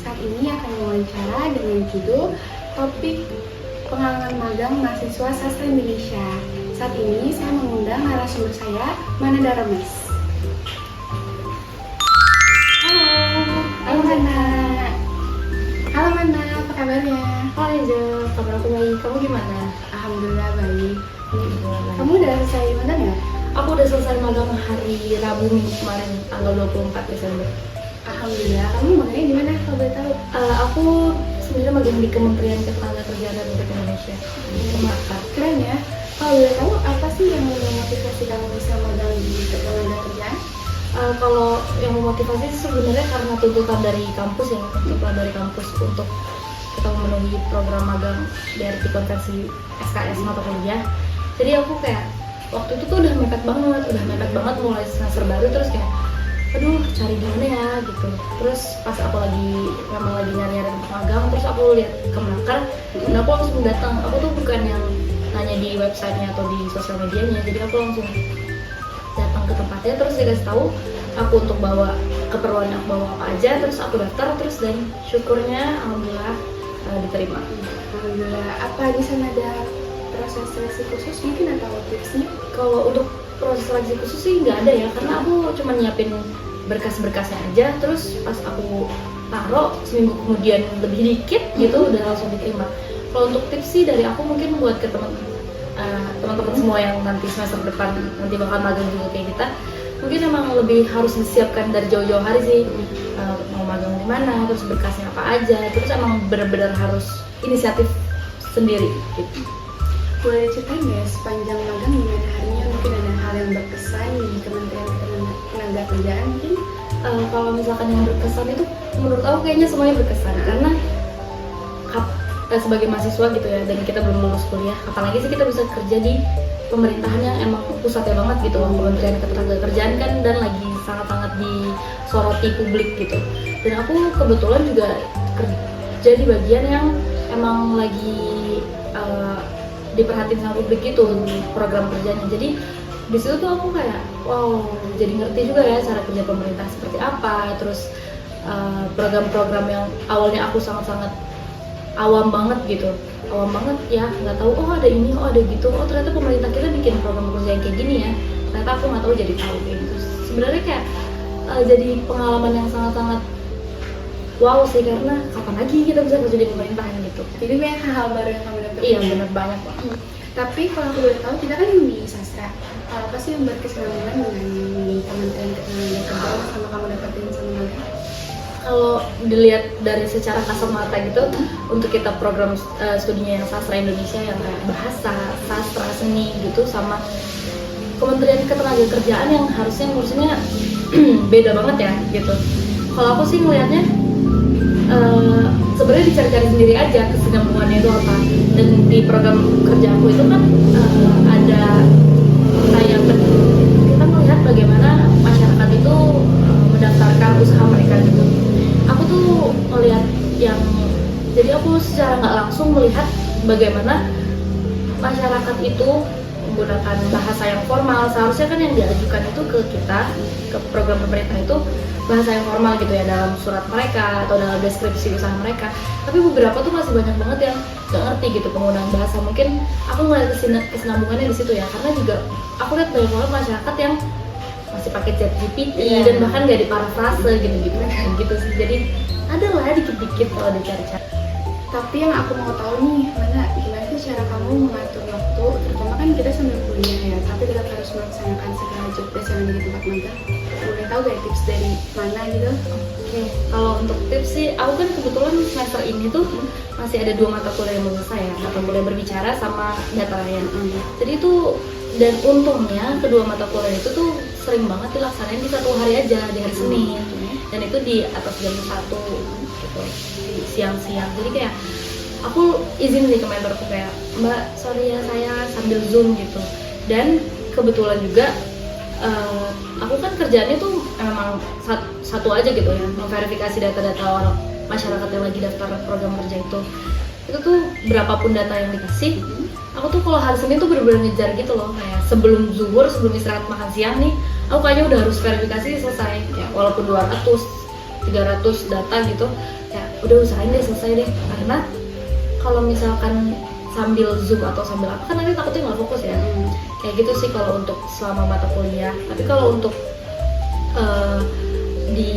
Saat ini akan wawancara dengan judul Topik Pengalaman Magang Mahasiswa Sastra Indonesia. Saat ini saya mengundang narasumber saya, Mana Darames. Halo, halo Mana. Halo Mana, apa kabarnya? Hai Jo, kabar aku baik. Kamu gimana? Alhamdulillah baik. Kamu udah selesai magang ya? Aku udah selesai magang hari Rabu minggu kemarin, tanggal 24 Desember. Alhamdulillah. Kamu magangnya di mana kalau boleh tahu? Aku sebenarnya magang di Kementerian Ketenagakerjaan Republik Indonesia. Kemenakar. Keren ya. Kalau boleh tahu apa sih yang memotivasi kamu bisa magang di Ketenagakerjaan? Kalau yang memotivasi sebenarnya karena tuntutan dari kampus ya, tuntutan dari kampus untuk kita memenuhi program magang DRT konversi SKS mata kuliah. Jadi aku kayak waktu itu tuh udah mepet banget mulai semester baru, terus kayak aduh cari di mana ya gitu. Terus pas aku memang lagi nyari tempat magang, terus aku lihat Kemenakar dan aku langsung datang. Aku tuh bukan yang nanya di websitenya atau di sosial medianya, jadi aku langsung datang ke tempatnya, terus dikasih tahu aku untuk bawa keperluan aku bawa apa aja, terus aku daftar, terus dan syukurnya alhamdulillah diterima. Alhamdulillah. Apa di sana ada proses seleksi khusus mungkin atau tipsnya? Kalau untuk proses seleksi khusus sih nggak ada ya, karena aku cuma nyiapin berkas-berkasnya aja, terus pas aku taruh seminggu kemudian lebih dikit gitu udah langsung diterima. Kalau untuk tips sih dari aku mungkin buat ke teman-teman semua yang nanti semester depan nanti bakal magang juga kayak kita, mungkin emang lebih harus disiapkan dari jauh-jauh hari sih, mau magang di mana, terus berkasnya apa aja, terus emang benar-benar harus inisiatif sendiri gitu. Boleh ceritain ya sepanjang magang gimana harinya, mungkin ada hal yang berkesan di Kementerian Ketenagakerjaan mungkin? Kalau misalkan yang berkesan itu menurut aku kayaknya semuanya berkesan, karena sebagai mahasiswa gitu ya, dan kita belum lulus kuliah, apalagi sih kita bisa kerja di pemerintahan yang emang pusatnya banget gitu. Kementerian Ketenagakerjaan kan dan lagi sangat-sangat disoroti publik gitu, dan aku kebetulan juga kerja di bagian yang emang lagi diperhatiin sama publik gitu program kerjanya. Jadi di situ tuh aku kayak wow, jadi ngerti juga ya cara kerja pemerintah seperti apa. Terus program-program yang awalnya aku sangat-sangat awam banget ya, nggak tahu oh ada ini, oh ada gitu, oh ternyata pemerintah kita bikin program kerja yang kayak gini ya, ternyata aku nggak tahu, jadi tahu kayak gitu. Sebenarnya kayak jadi pengalaman yang sangat-sangat wow sih, karena kapan lagi kita bisa kerja di pemerintahan gitu. Jadi banyak hal baru yang kamu dapat. Iya benar, banyak banget. Tapi kalau aku boleh tahu, kita kan di sastra, apa sih yang berkesinambungan dengan di Kementerian Ketenagakerjaan sama kamu dapetin sama mereka? Kalau dilihat dari secara kasat mata gitu, untuk kita program studinya yang sastra Indonesia yang kayak bahasa, sastra, seni gitu, sama Kementerian Ketenagakerjaan yang harusnya ngurusinnya beda banget ya gitu. Kalau aku sih ngelihatnya sebenarnya dicari-cari sendiri aja kesinambungannya itu apa. Dan di program kerja aku itu kan ada kayak kita melihat bagaimana masyarakat itu mendaftarkan usaha mereka gitu. Aku tuh melihat jadi aku secara nggak langsung melihat bagaimana masyarakat itu menggunakan bahasa yang formal. Seharusnya kan yang diajukan itu ke kita, ke program pemerintah itu bahasa yang formal gitu ya, dalam surat mereka atau dalam deskripsi usaha mereka. Tapi beberapa tuh masih banyak banget yang nggak ngerti gitu penggunaan bahasa. Mungkin aku ngeliat kesinambungannya di situ ya, karena juga aku lihat banyak banget masyarakat yang masih pakai ChatGPT dan bahkan nggak diparafrase gitu sih. Jadi ada lah dikit-dikit kalau dicari-cari. Tapi yang aku mau tahu nih, gimana sih cara kamu mengatur waktu, terutama kan kita sambil kuliah ya, tapi tetap harus melaksanakan segala job desk yang ada di tempat magang. Boleh tahu gak tips dari mana gitu? Oke, kalau untuk tips sih, aku kan kebetulan semester ini tuh masih ada 2 mata kuliah yang belum selesai ya, mata kuliah berbicara sama data layan. Jadi itu, dan untungnya kedua mata kuliah itu tuh sering banget dilaksanain di satu hari aja, di hari Senin, dan itu di atas jam 1 gitu, di siang-siang. Jadi kayak aku izin nih ke mentorku kayak, Mbak sorry ya saya sambil zoom gitu. Dan kebetulan juga aku kan kerjaannya tuh memang satu aja gitu ya, memverifikasi data-data orang masyarakat yang lagi daftar program kerja itu tuh berapapun data yang dikasih. Aku tuh kalau hari Senin tuh bener-bener ngejar gitu loh, kayak sebelum zuhur, sebelum istirahat makan siang nih, aku kayaknya udah harus verifikasi selesai ya, walaupun 200, 300 data gitu ya. udah usahain deh selesai deh, karena kalau misalkan sambil zoom atau sambil apa kan nanti takutnya nggak fokus ya. Kayak gitu sih kalau untuk selama mata kuliah. Tapi kalau untuk di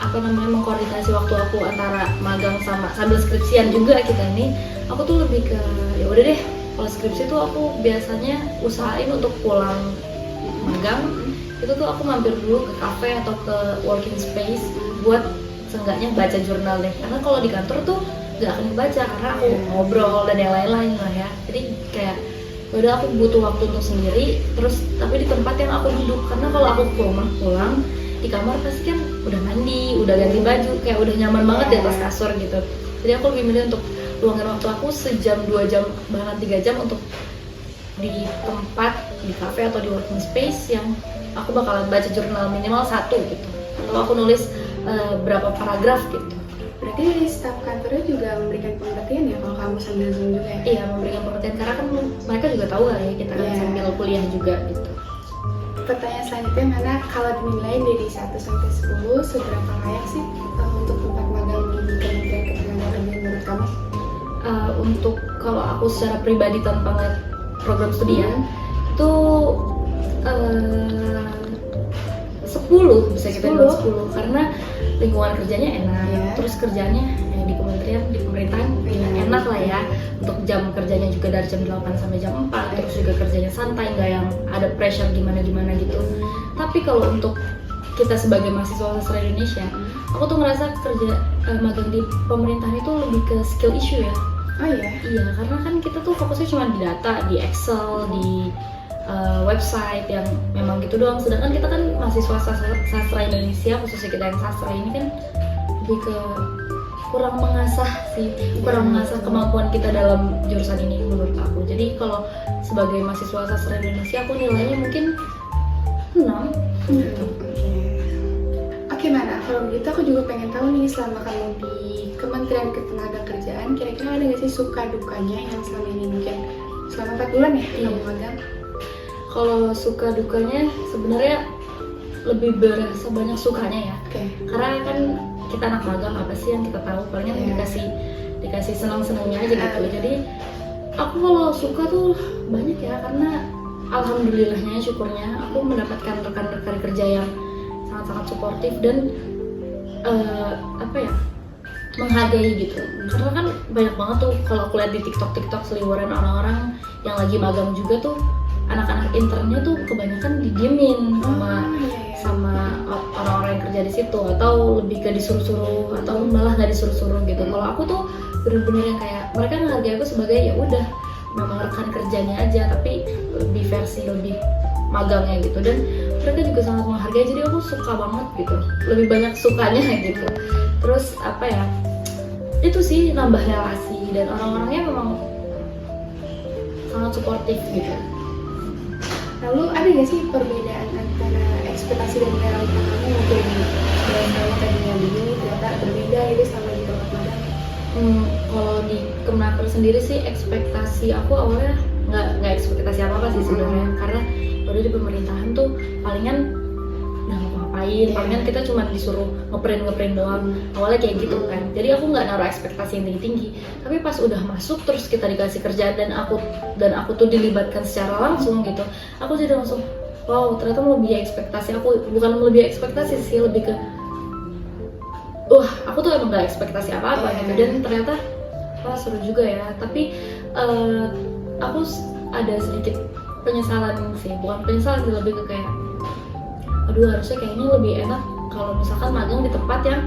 apa namanya mengkoordinasi waktu aku antara magang sama sambil skripsian juga kita ini, aku tuh lebih ke ya udah deh, kalau skripsi tuh aku biasanya usahain untuk pulang magang itu tuh aku mampir dulu ke cafe atau ke working space buat seenggaknya baca jurnal deh, karena kalau di kantor tuh gak akan dibaca karena aku ngobrol dan yang lain-lain lah ya. Jadi kayak udah aku butuh waktu untuk sendiri, terus tapi di tempat yang aku duduk, karena kalau aku ke rumah pulang di kamar pasti kan udah mandi, udah ganti baju, kayak udah nyaman banget di atas kasur gitu. Jadi aku lebih milih untuk luangin waktu aku sejam, 2 jam, bahkan 3 jam untuk di tempat, di cafe atau di working space yang aku bakalan baca jurnal minimal 1 gitu, atau aku nulis berapa paragraf gitu. Berarti dari staf kantornya juga memberikan pengertian ya kalau kamu sambil zoom juga ya? Iya, memberikan pengertian karena kan mereka juga tahu lah ya kita kan sambil kuliah juga gitu. Pertanyaan selanjutnya, mana kalau dinilai dari 1 sampai 10 seberapa layak sih untuk tempat magang di Kementerian Ketenagakerjaan menurut kamu? Untuk kalau aku secara pribadi tanpa ngeliat program studi ya, itu 10 bisa kita bilang 10 karena lingkungan kerjanya enak, terus kerjanya di kementerian, di pemerintahan enak lah ya, untuk jam kerjanya juga dari jam 8 sampai jam 4, terus juga kerjanya santai, nggak yang ada pressure gimana-gimana gitu. Tapi kalau untuk kita sebagai mahasiswa sastra Indonesia, aku tuh ngerasa kerja magang di pemerintahan itu lebih ke skill issue ya. Oh iya? Iya, karena kan kita tuh fokusnya cuma di data, di Excel, di website yang memang gitu doang. Sedangkan kita kan mahasiswa sastra Indonesia, khususnya kita yang sastra ini kan lebih ke kurang mengasah sih, kurang mengasah kemampuan kita dalam jurusan ini menurut aku. Jadi kalau sebagai mahasiswa sastra Indonesia aku nilainya mungkin 6 gitu. Oke Mana, kalau begitu aku juga pengen tahu nih, selama kamu di Kementerian Ketenagakerjaan, kira-kira ada nggak sih suka dukanya yang selama ini, mungkin selama 4 bulan ya kamu magang? Kalau suka dukanya sebenarnya lebih berasa banyak sukanya ya. Karena kan kita anak magang, apa sih yang kita tahu, palingnya dikasih senang-senangnya aja gitu. Jadi aku kalau suka tuh banyak ya, karena alhamdulillahnya, syukurnya aku mendapatkan rekan-rekan kerja yang sangat-sangat suportif dan menghargai gitu. Karena kan banyak banget tuh kalau aku lihat di TikTok seliweran orang-orang yang lagi magang juga tuh, anak-anak internnya tuh kebanyakan didiemin sama orang-orang yang kerja di situ, atau lebih ke disuruh-suruh, atau malah nggak disuruh-suruh gitu. Kalau aku tuh bener-bener yang kayak mereka menghargai aku sebagai ya udah memang rekan kerjanya aja, tapi lebih versi lebih magangnya gitu, dan mereka juga sangat menghargai. Jadi aku suka banget gitu, lebih banyak sukanya gitu. Terus itu sih nambah relasi, dan orang-orangnya memang sangat suportif gitu. Lalu ada nggak sih perbedaan antara ekspektasi dan realita kamu, mungkin dari kamu tadinya begini ternyata berbeda gitu sama di tempat magang? Kalau di Kemenaker sendiri sih ekspektasi aku awalnya nggak ekspektasi apa sih sebenarnya, karena udah di pemerintahan tuh palingan udah ngapain, palingan kita cuma disuruh ngeprint doang, awalnya kayak gitu kan. Jadi aku nggak naruh ekspektasi yang tinggi, tapi pas udah masuk terus kita dikasih kerjaan dan aku tuh dilibatkan secara langsung gitu, aku jadi langsung wow, ternyata melebihi ekspektasi aku. Bukan melebihi ekspektasi sih, lebih ke wah, aku tuh emang gak ekspektasi apa-apa gitu, dan ternyata wah seru juga ya. Tapi aku ada sedikit penyesalan sih, bukan penyesalan sih, lebih ke kayak aduh, harusnya kayaknya lebih enak kalau misalkan magang di tempat yang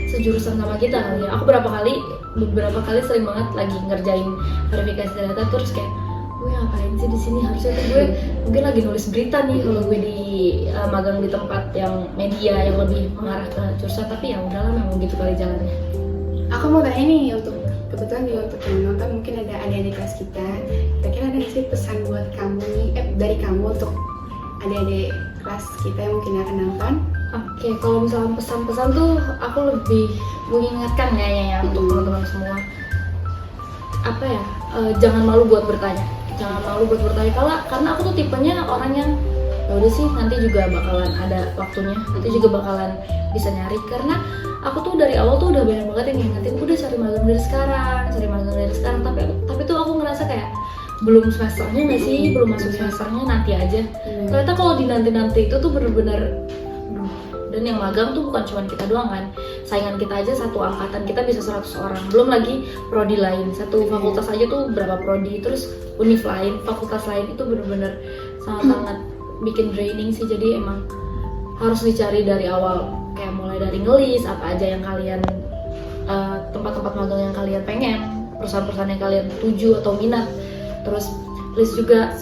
sejurusan sama kita kali ya. Aku beberapa kali sering banget lagi ngerjain verifikasi data, terus kayak gue ngapain sih di sini, harusnya tuh gue mungkin lagi nulis berita nih kalau gue di magang di tempat yang media yang lebih mengarah ke jurusan. Tapi ya udahlah, memang gitu kali jalannya. Aku mau tanya nih, untuk kebetulan juga untuk yang nonton mungkin ada adik-adik kelas kita, kira-kira ada nggak sih pesan buat kamu nih, dari kamu untuk adik-adik kelas kita yang mungkin akan nonton? Oke, kalau misalnya pesan-pesan tuh aku lebih mengingatkan ya untuk teman-teman semua, jangan malu buat bertanya, karena aku tuh tipenya orang yang ya udah sih, nanti juga bakalan ada waktunya, nanti juga bakalan bisa nyari. Karena aku tuh dari awal tuh udah banyak banget yang ngingetin udah cari magang dari sekarang, tapi tuh aku ngerasa kayak belum semesternya nggak sih, belum masuk semesternya, nanti aja. Ternyata kalau di nanti itu tuh bener-bener dan yang magang tuh bukan cuma kita doang kan, saingan kita aja satu angkatan kita bisa 100 orang, belum lagi prodi lain, satu fakultas aja tuh berapa prodi, terus univ lain, fakultas lain, itu bener-bener sangat-sangat bikin draining sih. Jadi emang harus dicari dari awal, kayak mulai dari ngelis apa aja yang kalian tempat-tempat magang yang kalian pengen, perusahaan-perusahaan yang kalian tuju atau minat, terus list juga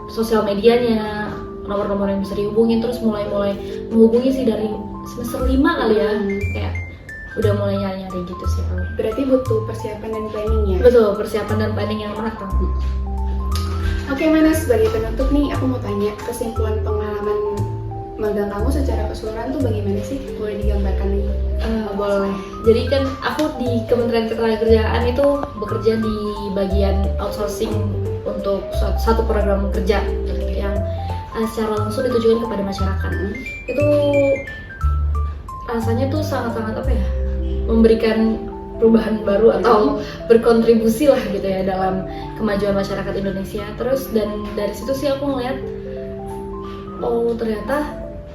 sosial medianya, nomor-nomor yang bisa dihubungin, terus mulai menghubungi sih dari semester 5 kali ya, kayak udah mulai nyari-nyari gitu sih. Berarti butuh persiapan dan planning ya? Betul, persiapan dan planning yang matang. Oke Mana, sebagai penutup nih aku mau tanya kesimpulan pengalaman magang kamu secara keseluruhan tuh bagaimana sih? Boleh digambarkan lagi? Boleh. Jadi kan aku di Kementerian Ketenagakerjaan itu bekerja di bagian outsourcing untuk satu program kerja yang secara langsung ditujukan kepada masyarakat. Itu rasanya tuh sangat-sangat apa ya, memberikan perubahan baru atau berkontribusi lah gitu ya dalam kemajuan masyarakat Indonesia. Terus dan dari situ sih aku ngeliat, oh ternyata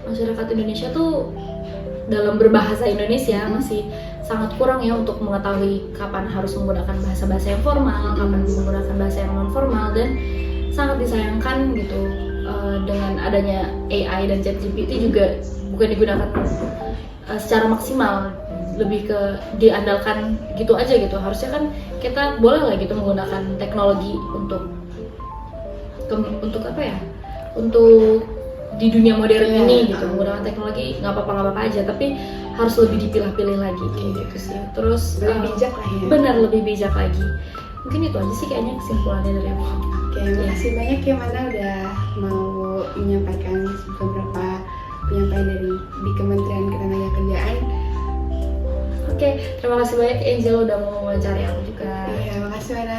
masyarakat Indonesia tuh dalam berbahasa Indonesia masih sangat kurang ya untuk mengetahui kapan harus menggunakan bahasa-bahasa yang formal, kapan menggunakan bahasa yang non formal, dan sangat disayangkan gitu dengan adanya AI dan ChatGPT juga bukan digunakan secara maksimal, lebih ke diandalkan gitu aja gitu. Harusnya kan kita boleh lah gitu menggunakan teknologi untuk apa ya, untuk di dunia modern ini gitu, menggunakan teknologi nggak apa-apa aja, tapi harus lebih dipilah-pilih lagi kayak gitu sih. Terus lebih bijak lah ya. Benar, lebih bijak lagi. Mungkin itu aja sih kayaknya kesimpulannya dari aku. Oke, makasih banyak ya Mana udah mau menyampaikan beberapa penyampaian dari di Kementerian Ketenagakerjaan. Oke, terima kasih banyak Angel udah mau wawancara aku juga. Iya, makasih Mana.